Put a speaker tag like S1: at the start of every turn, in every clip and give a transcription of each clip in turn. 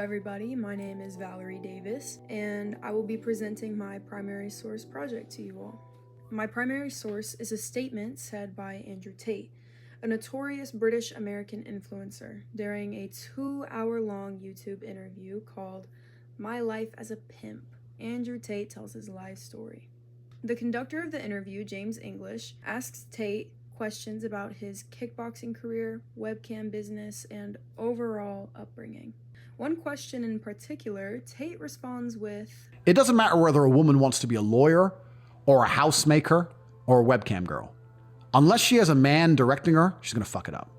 S1: everybody. My name is Valerie Davis, and I will be presenting my primary source project to you all. My primary source is a statement said by Andrew Tate, a notorious British American influencer, during a 2-hour-long YouTube interview called My Life as a Pimp. Andrew Tate tells his life story. The conductor of the interview, James English, asks Tate questions about his kickboxing career, webcam business, and overall upbringing. One question in particular, Tate responds with,
S2: "It doesn't matter whether a woman wants to be a lawyer or a housemaker or a webcam girl. Unless she has a man directing her, she's going to fuck it up.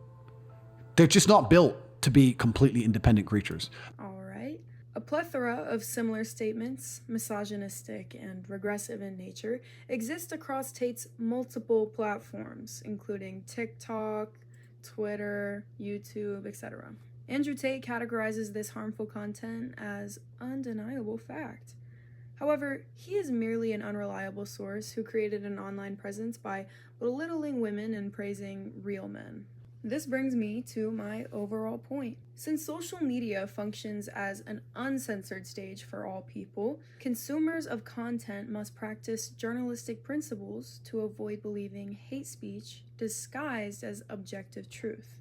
S2: They're just not built to be completely independent creatures."
S1: All right. A plethora of similar statements, misogynistic and regressive in nature, exist across Tate's multiple platforms, including TikTok, Twitter, YouTube, etc. Andrew Tate categorizes this harmful content as undeniable fact. However, he is merely an unreliable source who created an online presence by belittling women and praising real men. This brings me to my overall point. Since social media functions as an uncensored stage for all people, consumers of content must practice journalistic principles to avoid believing hate speech disguised as objective truth.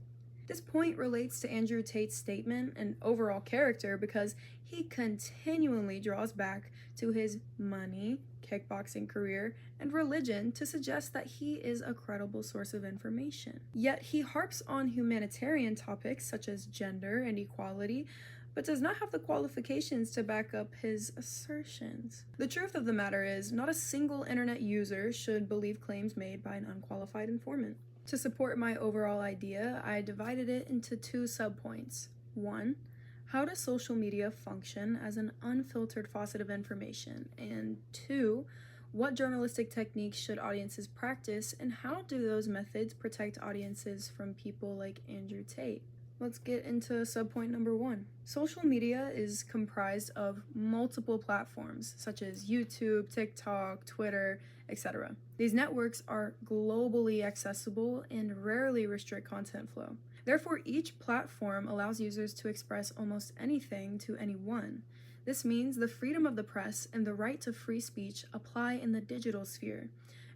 S1: This point relates to Andrew Tate's statement and overall character because he continually draws back to his money, kickboxing career, and religion to suggest that he is a credible source of information. Yet he harps on humanitarian topics such as gender and equality, but does not have the qualifications to back up his assertions. The truth of the matter is, not a single internet user should believe claims made by an unqualified informant. To support my overall idea, I divided it into 2 subpoints. 1. How does social media function as an unfiltered faucet of information? And 2. What journalistic techniques should audiences practice, and how do those methods protect audiences from people like Andrew Tate? Let's get into subpoint number 1. Social media is comprised of multiple platforms such as YouTube, TikTok, Twitter, etc. These networks are globally accessible and rarely restrict content flow. Therefore, each platform allows users to express almost anything to anyone. This means the freedom of the press and the right to free speech apply in the digital sphere.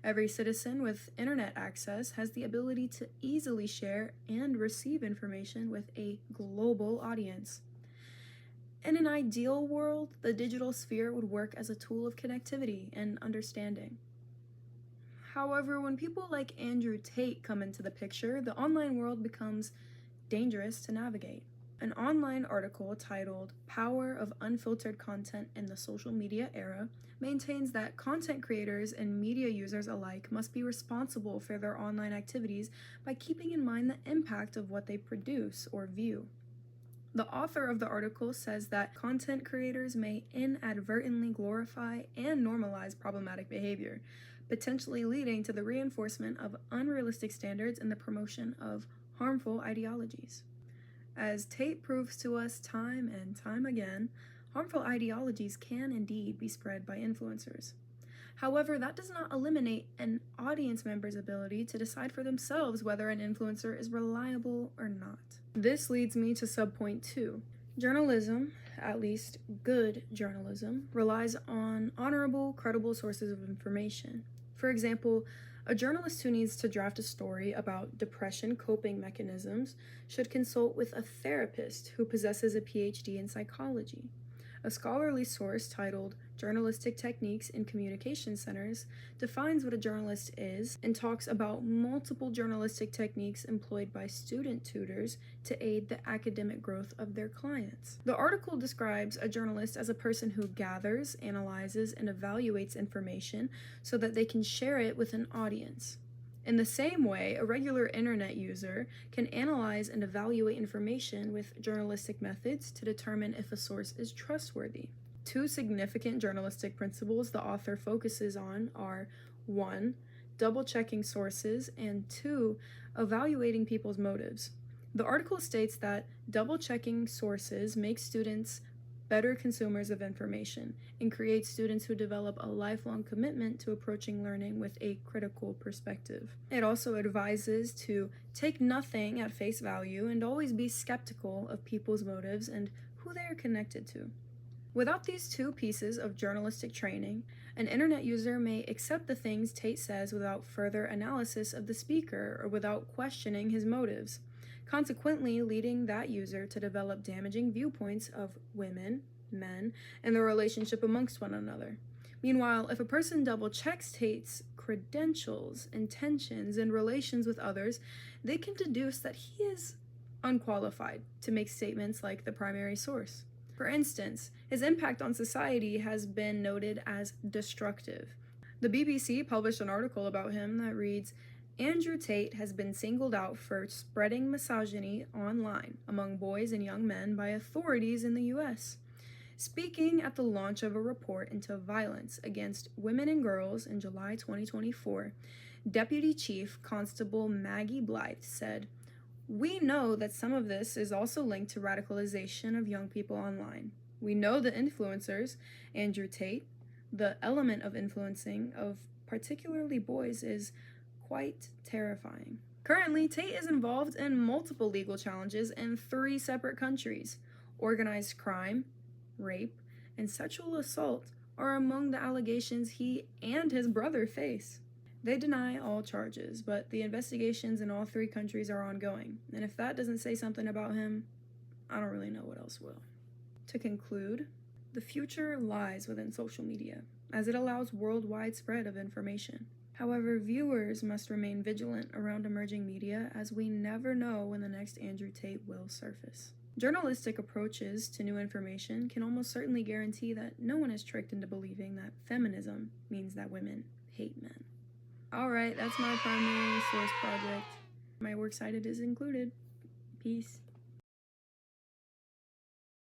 S1: Every citizen with internet access has the ability to easily share and receive information with a global audience. In an ideal world, the digital sphere would work as a tool of connectivity and understanding. However, when people like Andrew Tate come into the picture, the online world becomes dangerous to navigate. An online article titled Power of Unfiltered Content in the Social Media Era maintains that content creators and media users alike must be responsible for their online activities by keeping in mind the impact of what they produce or view. The author of the article says that content creators may inadvertently glorify and normalize problematic behavior, potentially leading to the reinforcement of unrealistic standards and the promotion of harmful ideologies. As Tate proves to us time and time again, harmful ideologies can indeed be spread by influencers. However, that does not eliminate an audience member's ability to decide for themselves whether an influencer is reliable or not. This leads me to subpoint 2. Journalism, at least good journalism, relies on honorable, credible sources of information. For example, a journalist who needs to draft a story about depression coping mechanisms should consult with a therapist who possesses a PhD in psychology. A scholarly source titled Journalistic Techniques in Communication Centers defines what a journalist is and talks about multiple journalistic techniques employed by student tutors to aid the academic growth of their clients. The article describes a journalist as a person who gathers, analyzes, and evaluates information so that they can share it with an audience. In the same way, a regular internet user can analyze and evaluate information with journalistic methods to determine if a source is trustworthy. 2 significant journalistic principles the author focuses on are 1. Double-checking sources, and 2. Evaluating people's motives. The article states that double-checking sources make students better consumers of information and create students who develop a lifelong commitment to approaching learning with a critical perspective. It also advises to take nothing at face value and always be skeptical of people's motives and who they are connected to. Without these two pieces of journalistic training, an internet user may accept the things Tate says without further analysis of the speaker or without questioning his motives, consequently leading that user to develop damaging viewpoints of women, men, and their relationship amongst one another. Meanwhile, if a person double-checks Tate's credentials, intentions, and relations with others, they can deduce that he is unqualified to make statements like the primary source. For instance, his impact on society has been noted as destructive. The BBC published an article about him that reads, "Andrew Tate has been singled out for spreading misogyny online among boys and young men by authorities in the US." Speaking at the launch of a report into violence against women and girls in July 2024, Deputy Chief Constable Maggie Blythe said, "We know that some of this is also linked to radicalization of young people online. We know the influencers, Andrew Tate, the element of influencing of particularly boys is quite terrifying." Currently, Tate is involved in multiple legal challenges in 3 separate countries. Organized crime, rape, and sexual assault are among the allegations he and his brother face. They deny all charges, but the investigations in all 3 countries are ongoing, and if that doesn't say something about him, I don't really know what else will. To conclude, the future lies within social media, as it allows worldwide spread of information. However, viewers must remain vigilant around emerging media, as we never know when the next Andrew Tate will surface. Journalistic approaches to new information can almost certainly guarantee that no one is tricked into believing that feminism means that women hate men. Alright, that's my primary source project. My works cited is included. Peace.